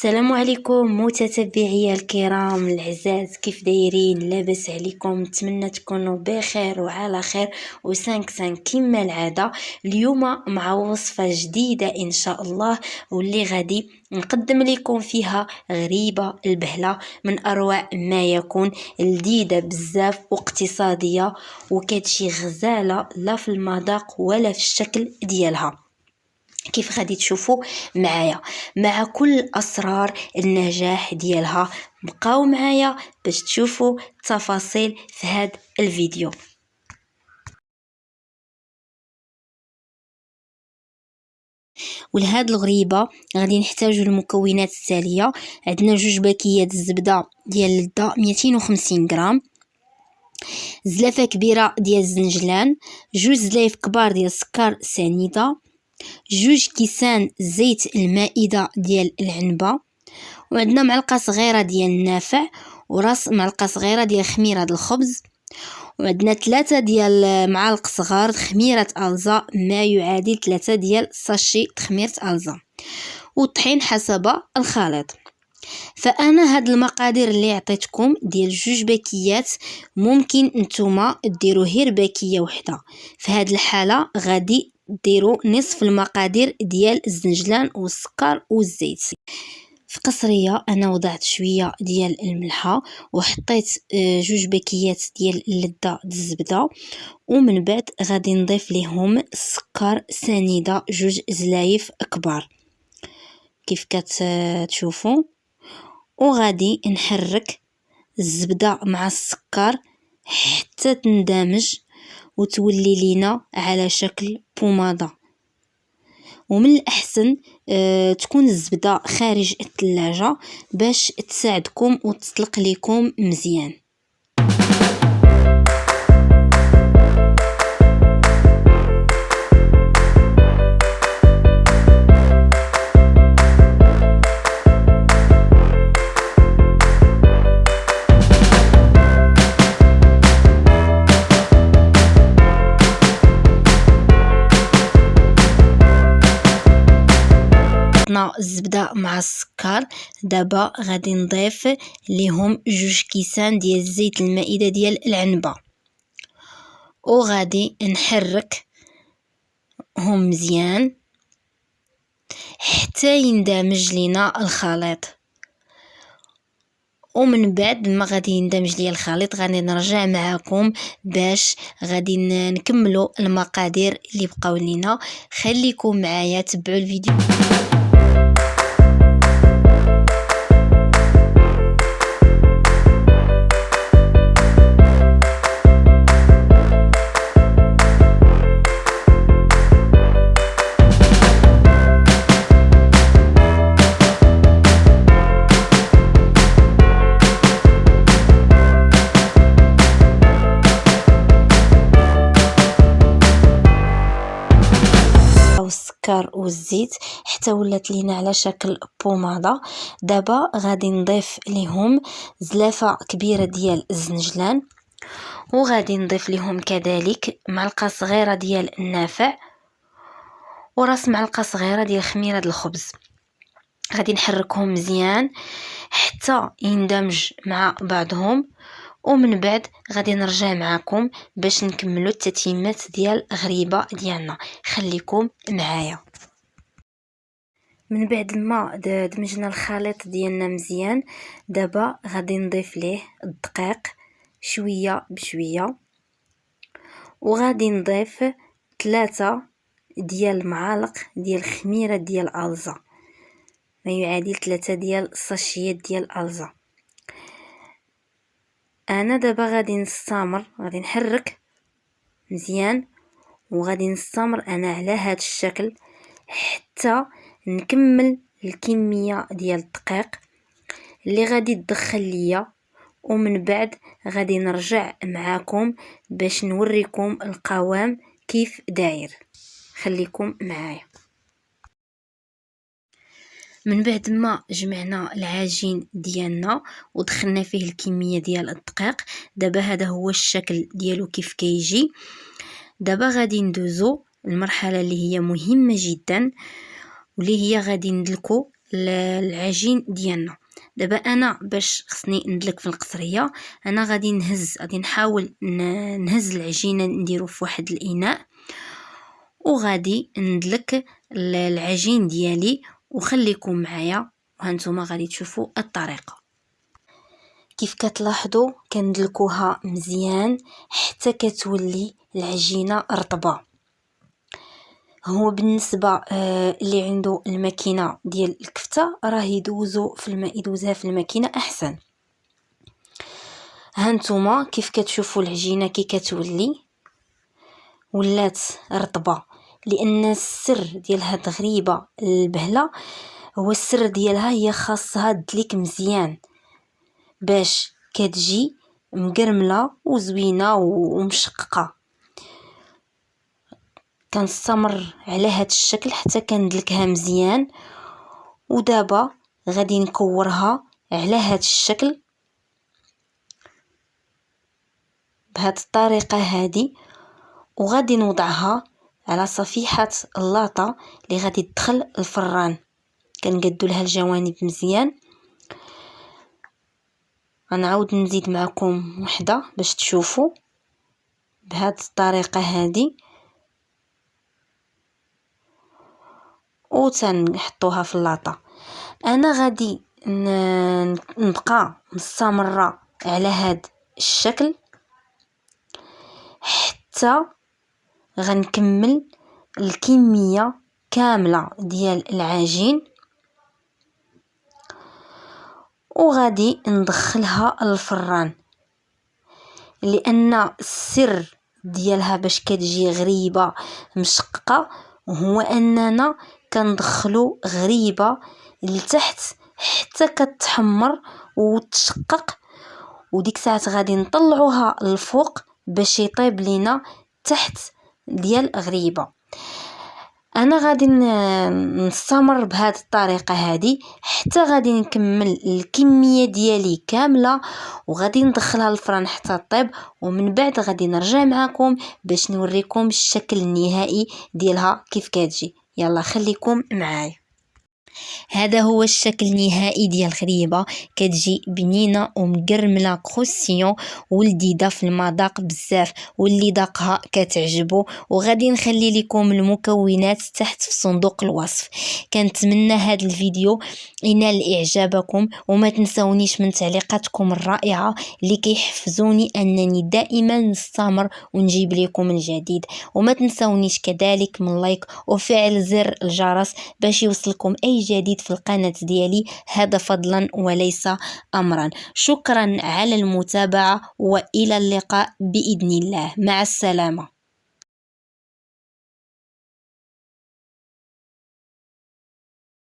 السلام عليكم متتبعي الكرام العزاز، كيف دايرين؟ لاباس عليكم؟ نتمنى تكونوا بخير وعلى خير و5 كما العاده. اليوم مع وصفه جديده ان شاء الله، واللي غادي نقدم لكم فيها غريبه البهله من اروع ما يكون، لذيذه بزاف واقتصاديه وكتجي غزاله لا في المذاق ولا في الشكل ديالها. كيف غادي تشوفوا معايا مع كل اسرار النجاح ديالها. بقاو معايا باش تشوفوا التفاصيل في هذا الفيديو. ولهاد الغريبه غادي نحتاجوا المكونات التاليه. عندنا 2 باكيات الزبده ديال اللذه 250 غرام، زلافه كبيره ديال الزنجلان، 2 زلايف كبار ديال السكر سنيده، 2 كيسان زيت المائدة ديال العنبة، وعندنا معلقة صغيرة ديال النافع، وراس معلقة صغيرة ديال خميرة الخبز، وعندنا 3 ديال معالق صغار خميرة ألزا ما يعادل 3 ديال ساشي خميرة ألزا، والطحين حسب الخليط. فانا هاد المقادير اللي عطيتكم ديال 2 باكيات ممكن نتوما ديروا غير باكيه وحده. في هاد الحاله غادي ديروا نصف المقادير ديال الزنجلان والسكر والزيت. في قصريه انا وضعت شويه ديال الملحه، وحطيت 2 باكيات ديال اللذه الزبده، ومن بعد غادي نضيف ليهم السكر سنيده 2 زلايف كبار كيف كتشوفوا، وغادي نحرك الزبده مع السكر حتى تندمج وتولي لينا على شكل بوماده. ومن الاحسن تكون الزبده خارج الثلاجه باش تساعدكم وتطلق لكم مزيان. الزبده مع السكر. دابا غادي نضيف ليهم 2 كيسان ديال الزيت المائده ديال العنبه، وغادي نحرك هم مزيان حتى يندمج لينا الخليط. ومن بعد ما غادي يندمج ليا الخليط غادي نرجع معكم باش غادي نكملوا المقادير اللي بقاو لينا. خليكم معايا، تبعوا الفيديو. السكر والزيت حتى ولات لينا على شكل بوماده. دابا غادي نضيف ليهم زلافه كبيره ديال الزنجلان، وغادي نضيف ليهم كذلك معلقه صغيره ديال النافع، وراس معلقه صغيره ديال خميره الخبز. غادي نحركهم مزيان حتى يندمج مع بعضهم، ومن بعد غادي نرجع معكم باش نكملوا التتمات ديال غريبه ديالنا. خليكم معايا. من بعد ما دمجنا الخليط ديالنا مزيان، دابا غادي نضيف ليه الدقيق شويه بشويه، وغادي نضيف 3 ديال المعالق ديال خميره ديال ألزا ما يعادل 3 ديال الساشيات ديال ألزا. انا دابا غادي نستمر، غادي نحرك مزيان، وغادي نستمر انا على هذا الشكل حتى نكمل الكميه ديال الدقيق اللي غادي تدخل ليا. ومن بعد غادي نرجع معاكم باش نوريكم القوام كيف داير. خليكم معايا. من بعد ما جمعنا العجين ديالنا ودخلنا فيه الكميه ديال الدقيق، دابا هذا هو الشكل ديالو كيف كيجي. دابا غادي ندوزو المرحله اللي هي مهمه جدا، واللي هي غادي ندلكو العجين ديالنا. دابا انا باش خصني ندلك في القصريه، انا غادي نحاول نهز العجينه نديرو في واحد الاناء، وغادي ندلك العجين ديالي، وخليكم معايا وهانتوما غادي تشوفوا الطريقه. كيف كتلاحظوا كندلكوها مزيان حتى كتولي العجينه رطبه. هو بالنسبه اللي عنده الماكينه ديال الكفته راه يدوزها في الماكينه احسن. هانتوما كيف كتشوفوا العجينه كي كتولي ولات رطبه، لان السر ديال هاد غريبه البهله هو السر ديالها هي خاصها تدليك مزيان باش كتجي مقرمله وزوينه ومشققه. كنستمر على هاد الشكل حتى كندلكها مزيان، ودابا غادي نكورها على هاد الشكل بهاد الطريقه هادي، وغادي نوضعها على صفيحه اللاطه اللي غادي تدخل الفران. كنقادو لها الجوانب مزيان. غنعاود نزيد معكم وحده باش تشوفوا بهاد الطريقه هادي، وتنحطوها في اللاطه. انا غادي نبقى مستمره على هاد الشكل حتى غنكمل الكميه كامله ديال العجين، وغادي ندخلها الفران. لان السر ديالها باش كتجي غريبه مشققه هو اننا كندخلو غريبه لتحت حتى كتحمر وتشقق، وديك ساعه غادي نطلعوها الفوق باش يطيب لينا تحت ديال غريبه. انا غادي نستمر بهذه الطريقه هذه حتى غادي نكمل الكميه ديالي كامله، وغادي ندخلها للفران حتى طيب، ومن بعد غادي نرجع معكم باش نوريكم الشكل النهائي ديالها كيف كتجي. يلا خليكم معايا. هذا هو الشكل النهائي ديال الغريبه، كتجي بنينه ومقرمله كروسيون ولذيذه في المذاق بزاف، واللي ذاقها كتعجبو. وغادي نخلي لكم المكونات تحت في صندوق الوصف. كنتمنى هذا الفيديو ينال اعجابكم، وما تنسونيش من تعليقاتكم الرائعه اللي كيحفزوني انني دائما نستمر ونجيب لكم الجديد. وما تنسونيش كذلك من لايك وفعل زر الجرس باش يوصلكم اي جديد في القناة ديالي، هذا فضلا وليس أمرا. شكرا على المتابعة، وإلى اللقاء بإذن الله. مع السلامة.